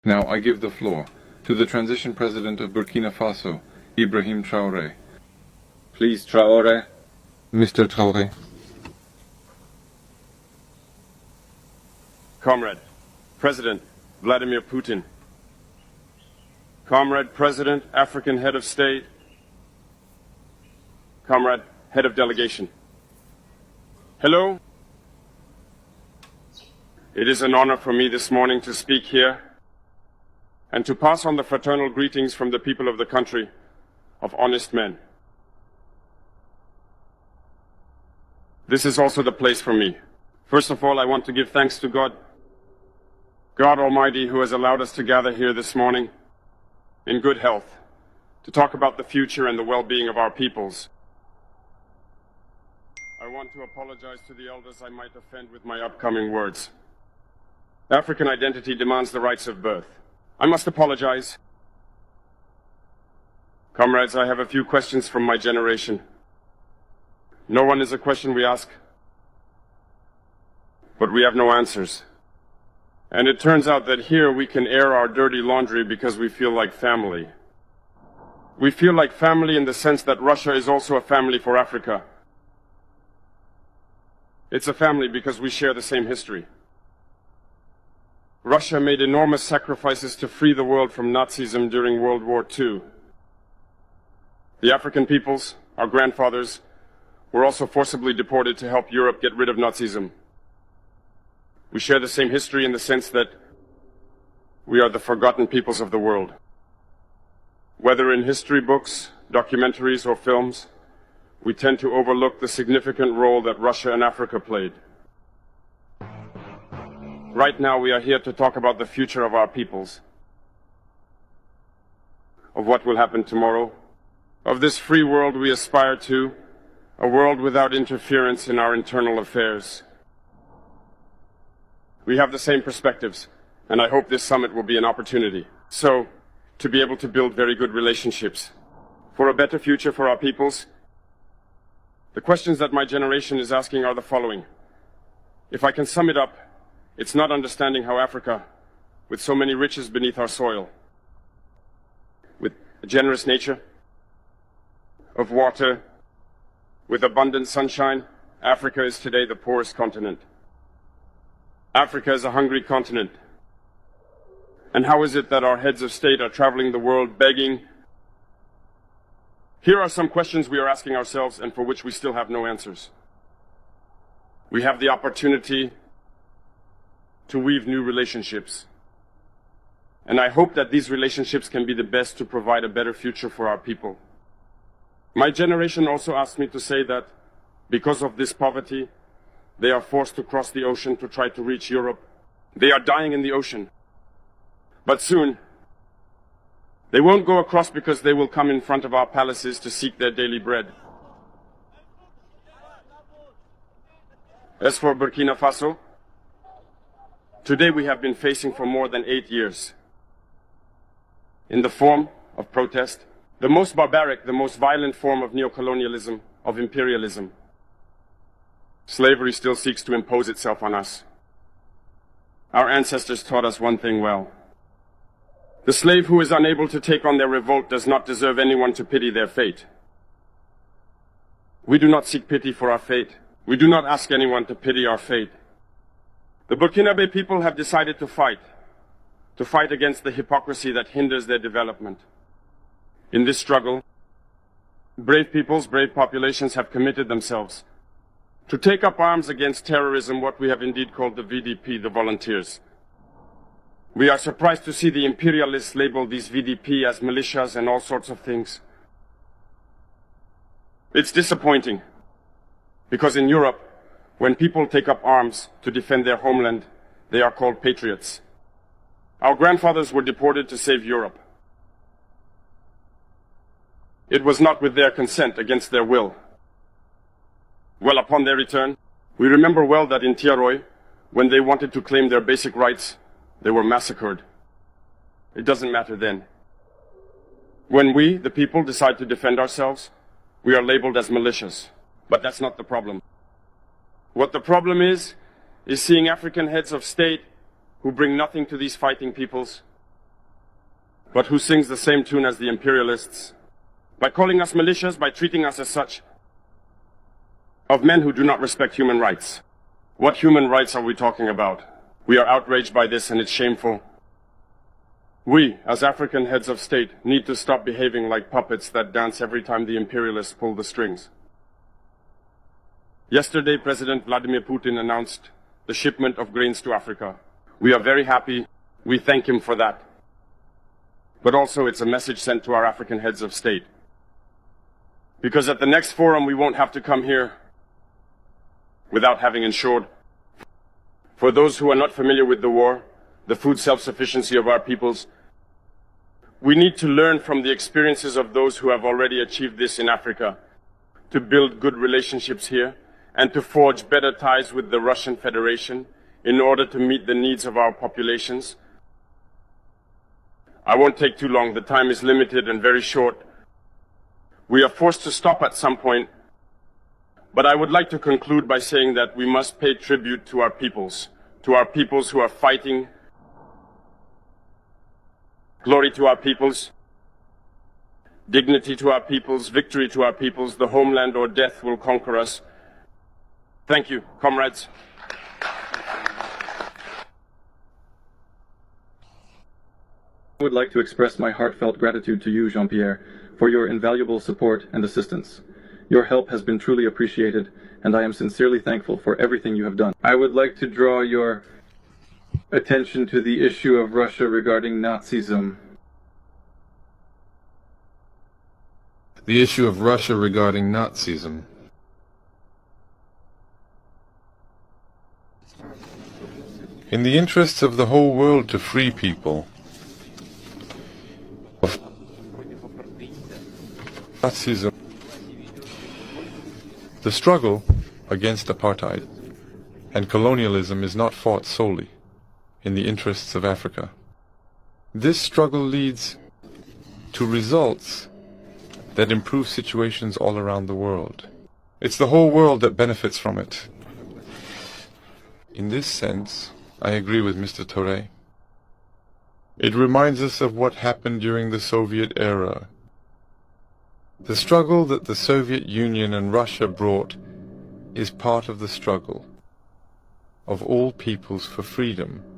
Now I give the floor to the transition president of Burkina Faso, Ibrahim Traoré. Please, Traoré. Mr. Traoré. Comrade, President Vladimir Putin. Comrade, President, African Head of State. Comrade, Head of Delegation. Hello. It is an honor for me this morning to speak here and to pass on the fraternal greetings from the people of the country of honest men. This is also the place for me. First of all, I want to give thanks to God Almighty, who has allowed us to gather here this morning in good health to talk about the future and the well-being of our peoples. I want to apologize to the elders I might offend with my upcoming words. African identity demands the rights of birth. I must apologize. Comrades, I have a few questions from my generation. No one is a question we ask, but we have no answers. And it turns out that here we can air our dirty laundry because we feel like family. We feel like family in the sense that Russia is also a family for Africa. It's a family because we share the same history. Russia made enormous sacrifices to free the world from Nazism during World War II. The African peoples, our grandfathers, were also forcibly deported to help Europe get rid of Nazism. We share the same history in the sense that we are the forgotten peoples of the world. Whether in history books, documentaries, or films, we tend to overlook the significant role that Russia and Africa played. Right now, we are here to talk about the future of our peoples, of what will happen tomorrow, of this free world we aspire to, a world without interference in our internal affairs. We have the same perspectives, and I hope this summit will be an opportunity. So, to be able to build very good relationships for a better future for our peoples. The questions that my generation is asking are the following. If I can sum it up, it's not understanding how Africa, with so many riches beneath our soil, with a generous nature, of water, with abundant sunshine, Africa is today the poorest continent. Africa is a hungry continent. And how is it that our heads of state are traveling the world begging? Here are some questions we are asking ourselves and for which we still have no answers. We have the opportunity to weave new relationships. And I hope that these relationships can be the best to provide a better future for our people. My generation also asked me to say that because of this poverty, they are forced to cross the ocean to try to reach Europe. They are dying in the ocean. But soon, they won't go across because they will come in front of our palaces to seek their daily bread. As for Burkina Faso, today we have been facing for more than 8 years, in the form of protest, the most barbaric, the most violent form of neocolonialism, of imperialism. Slavery still seeks to impose itself on us. Our ancestors taught us one thing well. The slave who is unable to take on their revolt does not deserve anyone to pity their fate. We do not seek pity for our fate. We do not ask anyone to pity our fate. The Burkinabe people have decided to fight against the hypocrisy that hinders their development. In this struggle, brave peoples, brave populations have committed themselves to take up arms against terrorism, what we have indeed called the VDP, the volunteers. We are surprised to see the imperialists label these VDP as militias and all sorts of things. It's disappointing, because in Europe, when people take up arms to defend their homeland, they are called patriots. Our grandfathers were deported to save Europe. It was not with their consent, against their will. Well, upon their return, we remember well that in Tiaroy, when they wanted to claim their basic rights, they were massacred. It doesn't matter then. When we, the people, decide to defend ourselves, we are labeled as militias. But that's not the problem. What the problem is seeing African heads of state who bring nothing to these fighting peoples, but who sings the same tune as the imperialists, by calling us militias, by treating us as such, of men who do not respect human rights. What human rights are we talking about? We are outraged by this and it's shameful. We, as African heads of state, need to stop behaving like puppets that dance every time the imperialists pull the strings. Yesterday, President Vladimir Putin announced the shipment of grains to Africa. We are very happy. We thank him for that. But also it's a message sent to our African heads of state. Because at the next forum we won't have to come here without having ensured, for those who are not familiar with the war, the food self-sufficiency of our peoples, we need to learn from the experiences of those who have already achieved this in Africa, to build good relationships here, and to forge better ties with the Russian Federation in order to meet the needs of our populations. I won't take too long, the time is limited and very short. We are forced to stop at some point, but I would like to conclude by saying that we must pay tribute to our peoples who are fighting. Glory to our peoples, dignity to our peoples, victory to our peoples, the homeland or death will conquer us. Thank you, comrades. I would like to express my heartfelt gratitude to you, Jean-Pierre, for your invaluable support and assistance. Your help has been truly appreciated, and I am sincerely thankful for everything you have done. I would like to draw your attention to the issue of Russia regarding Nazism. The issue of Russia regarding Nazism. In the interests of the whole world to free people, Nazism, the struggle against apartheid and colonialism is not fought solely in the interests of Africa. This struggle leads to results that improve situations all around the world. It's the whole world that benefits from it. In this sense, I agree with Mr. Touré. It reminds us of what happened during the Soviet era. The struggle that the Soviet Union and Russia brought is part of the struggle of all peoples for freedom.